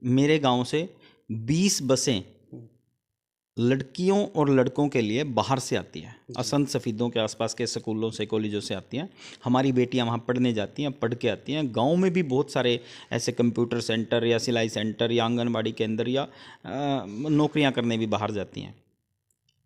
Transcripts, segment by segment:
मेरे गांव से 20 बसें लड़कियों और लड़कों के लिए बाहर से आती हैं, असंत सफ़ीदों के आसपास के स्कूलों से, कॉलेजों से आती हैं। हमारी बेटियां वहां पढ़ने जाती हैं, पढ़ के आती हैं। गांव में भी बहुत सारे ऐसे कंप्यूटर सेंटर या सिलाई सेंटर या आंगनबाड़ी केंद्र या नौकरियां करने भी बाहर जाती हैं।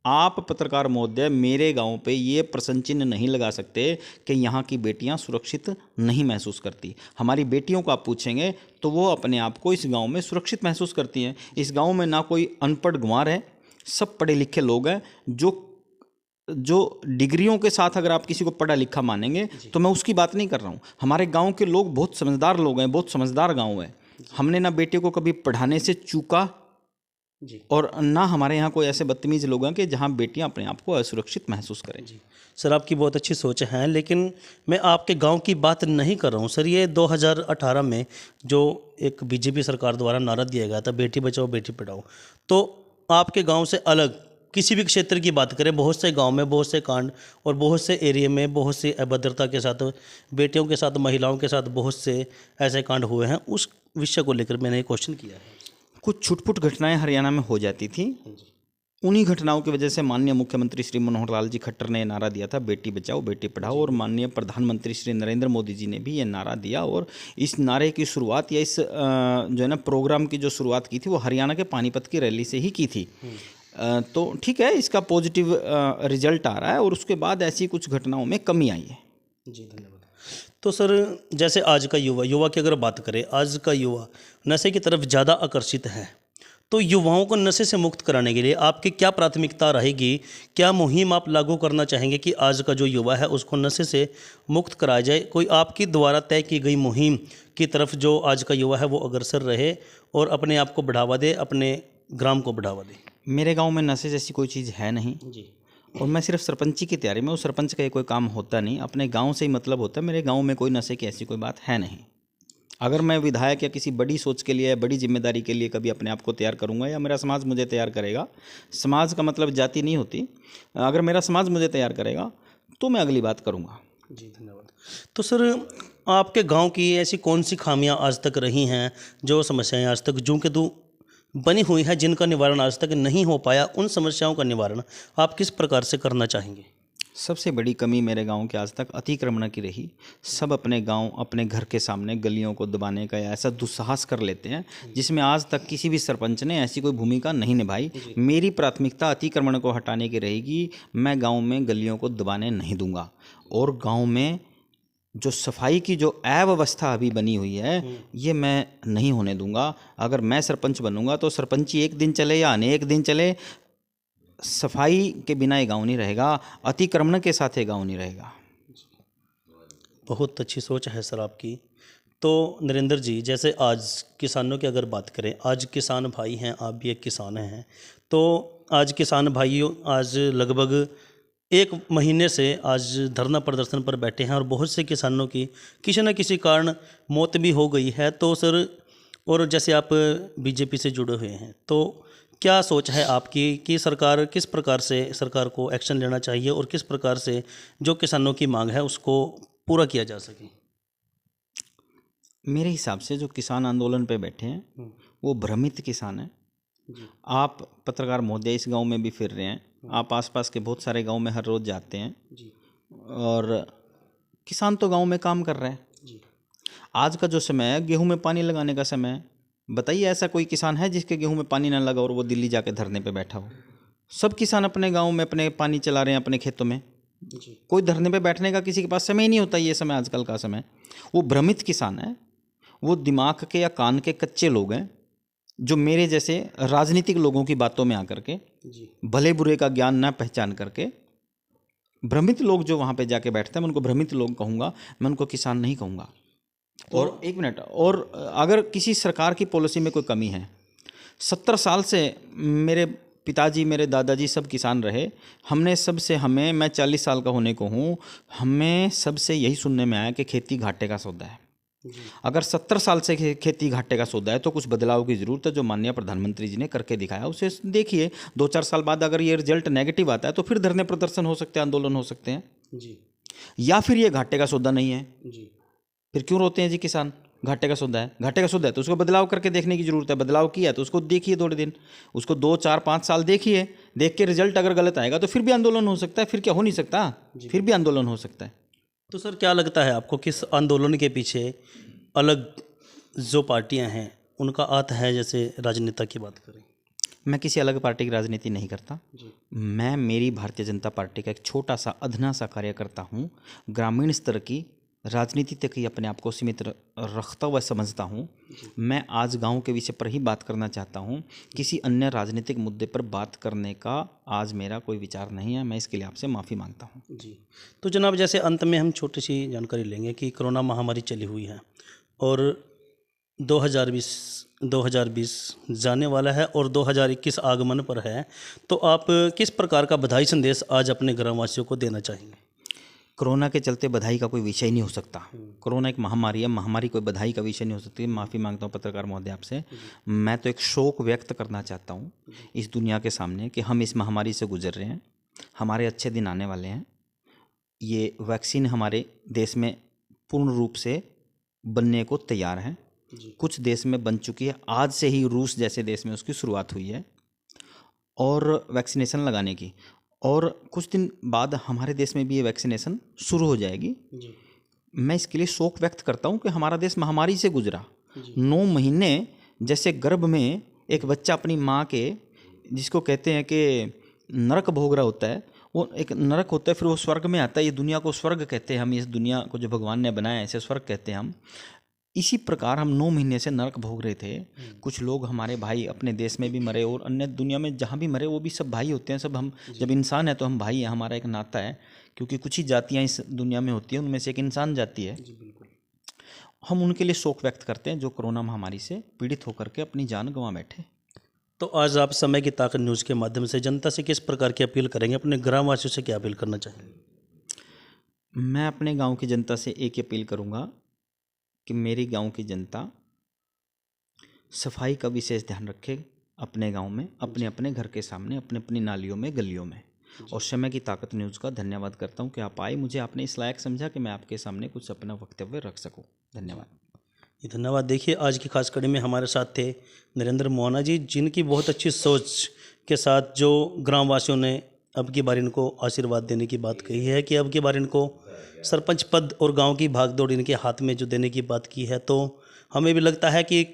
आप पत्रकार महोदय मेरे गांव पे ये प्रश्न चिन्ह नहीं लगा सकते कि यहाँ की बेटियां सुरक्षित नहीं महसूस करती। हमारी बेटियों को आप पूछेंगे तो वो अपने आप को इस गांव में सुरक्षित महसूस करती हैं। इस गांव में ना कोई अनपढ़ गंवार है, सब पढ़े लिखे लोग हैं। जो डिग्रियों के साथ अगर आप किसी को पढ़ा लिखा मानेंगे तो मैं उसकी बात नहीं कर रहा हूँ। हमारे गाँव के लोग बहुत समझदार लोग हैं, बहुत समझदार गाँव है। हमने ना बेटे को कभी पढ़ाने से चूका जी। और ना हमारे यहाँ कोई ऐसे बदतमीज लोग हैं कि जहाँ बेटियाँ अपने आप को असुरक्षित महसूस करें। जी सर, आपकी बहुत अच्छी सोच है, लेकिन मैं आपके गांव की बात नहीं कर रहा हूँ सर। ये 2018 में जो एक बीजेपी सरकार द्वारा नारा दिया गया था, बेटी बचाओ बेटी पढ़ाओ, तो आपके गांव से अलग किसी भी क्षेत्र की बात करें, बहुत से गांव में बहुत से कांड और बहुत से एरिया में बहुत सी अभद्रता के साथ, बेटियों के साथ, महिलाओं के साथ बहुत से ऐसे कांड हुए हैं। उस विषय को लेकर मैंने एक क्वेश्चन किया है। कुछ छुटपुट घटनाएं हरियाणा में हो जाती थी। उन्हीं घटनाओं की वजह से माननीय मुख्यमंत्री श्री मनोहर लाल जी खट्टर ने नारा दिया था बेटी बचाओ बेटी पढ़ाओ, और माननीय प्रधानमंत्री श्री नरेंद्र मोदी जी ने भी ये नारा दिया। और इस नारे की शुरुआत या इस जो है ना प्रोग्राम की जो शुरुआत की थी वो हरियाणा के पानीपत की रैली से ही की थी। तो ठीक है, इसका पॉजिटिव रिजल्ट आ रहा है और उसके बाद ऐसी कुछ घटनाओं में कमी आई है। जी धन्यवाद। तो सर, जैसे आज का युवा की अगर बात करें, आज का युवा नशे की तरफ ज़्यादा आकर्षित है, तो युवाओं को नशे से मुक्त कराने के लिए आपकी क्या प्राथमिकता रहेगी? क्या मुहिम आप लागू करना चाहेंगे कि आज का जो युवा है उसको नशे से मुक्त कराया जाए? कोई आपकी द्वारा तय की गई मुहिम की तरफ जो आज का युवा है वो अग्रसर रहे और अपने आप को बढ़ावा दे, अपने ग्राम को बढ़ावा दे? मेरे गांव में नशे जैसी कोई चीज़ है नहीं जी। और मैं सिर्फ सरपंची की तैयारी में हूँ। सरपंच का ये कोई काम होता नहीं, अपने गांव से ही मतलब होता है। मेरे गांव में कोई नशे की ऐसी कोई बात है नहीं। अगर मैं विधायक या किसी बड़ी सोच के लिए या बड़ी जिम्मेदारी के लिए कभी अपने आप को तैयार करूंगा या मेरा समाज मुझे तैयार करेगा, समाज का मतलब जाति नहीं होती, अगर मेरा समाज मुझे तैयार करेगा तो मैं अगली बात करूंगा। जी धन्यवाद। तो सर, आपके गांव की ऐसी कौन सी खामियां आज तक रही हैं, जो समस्याएं आज तक जूं के तू बनी हुई है, जिनका निवारण आज तक नहीं हो पाया, उन समस्याओं का निवारण आप किस प्रकार से करना चाहेंगे? सबसे बड़ी कमी मेरे गांव के आज तक अतिक्रमण की रही। सब अपने गांव, अपने घर के सामने गलियों को दबाने का या ऐसा दुस्साहस कर लेते हैं जिसमें आज तक किसी भी सरपंच ने ऐसी कोई भूमिका नहीं निभाई। मेरी प्राथमिकता अतिक्रमण को हटाने की रहेगी। मैं गांव में गलियों को दबाने नहीं दूंगा और गांव में जो सफाई की जो अव्यवस्था अभी बनी हुई है ये मैं नहीं होने दूंगा। अगर मैं सरपंच बनूंगा तो सरपंची एक दिन चले या अनेक दिन चले, सफाई के बिना ये गांव नहीं रहेगा, अतिक्रमण के साथ ये गांव नहीं रहेगा। बहुत अच्छी सोच है सर आपकी। तो नरेंद्र जी, जैसे आज किसानों की अगर बात करें, आज किसान भाई हैं, आप भी एक किसान हैं, तो आज किसान भाइयों आज लगभग 1 महीने से आज धरना प्रदर्शन पर बैठे हैं और बहुत से किसानों की किसी न किसी कारण मौत भी हो गई है। तो सर, और जैसे आप बीजेपी से जुड़े हुए हैं, तो क्या सोच है आपकी कि सरकार किस प्रकार से, सरकार को एक्शन लेना चाहिए और किस प्रकार से जो किसानों की मांग है उसको पूरा किया जा सके? मेरे हिसाब से जो किसान आंदोलन पे बैठे हैं वो भ्रमित किसान हैं। आप पत्रकार महोदय इस गांव में भी फिर रहे हैं, आप आसपास के बहुत सारे गांव में हर रोज़ जाते हैं और किसान तो गांव में काम कर रहे हैं। आज का जो समय है गेहूं में पानी लगाने का समय है। बताइए ऐसा कोई किसान है जिसके गेहूं में पानी ना लगा और वो दिल्ली जाके धरने पे बैठा हो? सब किसान अपने गांव में अपने पानी चला रहे हैं अपने खेतों में। कोई धरने पे बैठने का किसी के पास समय ही नहीं होता। ये समय आजकल का समय, वो भ्रमित किसान है, वो दिमाग के या कान के कच्चे लोग हैं जो मेरे जैसे राजनीतिक लोगों की बातों में आकर के भले बुरे का ज्ञान ना पहचान करके भ्रमित लोग जो वहाँ पे जाके बैठते हैं, मैं उनको भ्रमित लोग कहूँगा, मैं उनको किसान नहीं कहूँगा। और एक मिनट, और अगर किसी सरकार की पॉलिसी में कोई कमी है, 70 साल से मेरे पिताजी मेरे दादाजी सब किसान रहे, हमने सबसे, मैं 40 साल का होने को हूँ, हमें सबसे यही सुनने में आया कि खेती घाटे का सौदा है। अगर 70 साल से खेती घाटे का सौदा है तो कुछ बदलाव की ज़रूरत है। जो माननीय प्रधानमंत्री जी ने करके दिखाया उसे देखिए। 2-4 साल बाद अगर ये रिजल्ट नेगेटिव आता है तो फिर धरने प्रदर्शन हो सकते हैं, आंदोलन हो सकते हैं। या फिर ये घाटे का सौदा नहीं है, फिर क्यों रोते हैं जी किसान? घाटे का सौदा है, घाटे का सौदा है तो उसको बदलाव करके देखने की जरूरत है। बदलाव किया तो उसको देखिए थोड़े दिन, उसको 2 4 5 साल देखिए, देख के रिजल्ट अगर गलत आएगा तो फिर भी आंदोलन हो सकता है। फिर क्या हो नहीं सकता, फिर भी आंदोलन हो सकता है। तो सर क्या लगता है आपको, किस आंदोलन के पीछे अलग जो पार्टियां हैं उनका हाथ है? जैसे राजनेता की बात करें, मैं किसी अलग पार्टी की राजनीति नहीं करता। मैं मेरी भारतीय जनता पार्टी का एक छोटा सा अधना सा कार्यकर्ता हूँ। ग्रामीण स्तर की राजनीति तक ही अपने आप को सीमित रखता हुआ समझता हूँ। मैं आज गांव के विषय पर ही बात करना चाहता हूँ। किसी अन्य राजनीतिक मुद्दे पर बात करने का आज मेरा कोई विचार नहीं है। मैं इसके लिए आपसे माफ़ी मांगता हूँ। जी। तो जनाब, जैसे अंत में हम छोटी सी जानकारी लेंगे कि कोरोना महामारी चली हुई है और 2020 जाने वाला है और 2021 आगमन पर है, तो आप किस प्रकार का बधाई संदेश आज अपने ग्रामवासियों को देना चाहेंगे? कोरोना के चलते बधाई का कोई विषय नहीं हो सकता। कोरोना एक महामारी है, महामारी कोई बधाई का विषय नहीं हो सकती। माफ़ी मांगता हूँ पत्रकार महोदय आपसे। मैं तो एक शोक व्यक्त करना चाहता हूँ इस दुनिया के सामने कि हम इस महामारी से गुजर रहे हैं। हमारे अच्छे दिन आने वाले हैं। ये वैक्सीन हमारे देश में पूर्ण रूप से बनने को तैयार है। कुछ देश में बन चुकी है। आज से ही रूस जैसे देश में उसकी शुरुआत हुई है और वैक्सीनेशन लगाने की, और कुछ दिन बाद हमारे देश में भी ये वैक्सीनेशन शुरू हो जाएगी। मैं इसके लिए शोक व्यक्त करता हूँ कि हमारा देश महामारी से गुजरा। 9 महीने जैसे गर्भ में एक बच्चा अपनी माँ के, जिसको कहते हैं कि नरक भोग रहा होता है, वो एक नरक होता है, फिर वो स्वर्ग में आता है। ये दुनिया को स्वर्ग कहते हैं हम, इस दुनिया को जो भगवान ने बनाया है इसे स्वर्ग कहते हैं हम। इसी प्रकार हम 9 महीने से नरक भोग रहे थे। कुछ लोग हमारे भाई अपने देश में भी मरे और अन्य दुनिया में जहाँ भी मरे, वो भी सब भाई होते हैं। सब हम जब इंसान है तो हम भाई हैं, हमारा एक नाता है। क्योंकि कुछ ही जातियाँ इस दुनिया में होती हैं, उनमें से एक इंसान जाति है। हम उनके लिए शोक व्यक्त करते हैं जो कोरोना महामारी से पीड़ित होकर के अपनी जान गंवा बैठे। तो आज आप समय की ताकत न्यूज़ के माध्यम से जनता से किस प्रकार की अपील करेंगे? अपने ग्रामवासियों से क्या अपील करना चाहेंगे? मैं अपने गाँव की जनता से एक अपील करूँगा कि मेरी गांव की जनता सफाई का विशेष ध्यान रखे अपने गांव में, अपने अपने घर के सामने, अपने अपनी नालियों में, गलियों में। और समय की ताकत न्यूज़ का धन्यवाद करता हूं कि आप आए, मुझे आपने इस लायक समझा कि मैं आपके सामने कुछ अपना वक्तव्य रख सकूं। धन्यवाद। धन्यवाद। देखिए, आज की खास कड़ी में हमारे साथ थे नरेंद्र मोहना जी, जिनकी बहुत अच्छी सोच के साथ जो ग्रामवासियों ने अब की बार इनको आशीर्वाद देने की बात कही है कि अब की बार इनको सरपंच पद और गांव की भागदौड़ इनके हाथ में जो देने की बात की है, तो हमें भी लगता है कि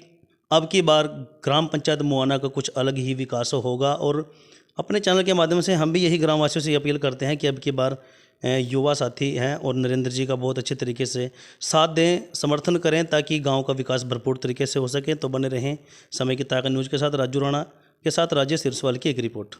अब की बार ग्राम पंचायत मुआना का कुछ अलग ही विकास होगा। और अपने चैनल के माध्यम से हम भी यही ग्रामवासियों से अपील करते हैं कि अब की बार युवा साथी हैं और नरेंद्र जी का बहुत अच्छे तरीके से साथ दें, समर्थन करें ताकि गाँव का विकास भरपूर तरीके से हो सके। तो बने रहें समय की ताकत न्यूज़ के साथ। राजू राणा के साथ राजेश सिरसवाल की एक रिपोर्ट।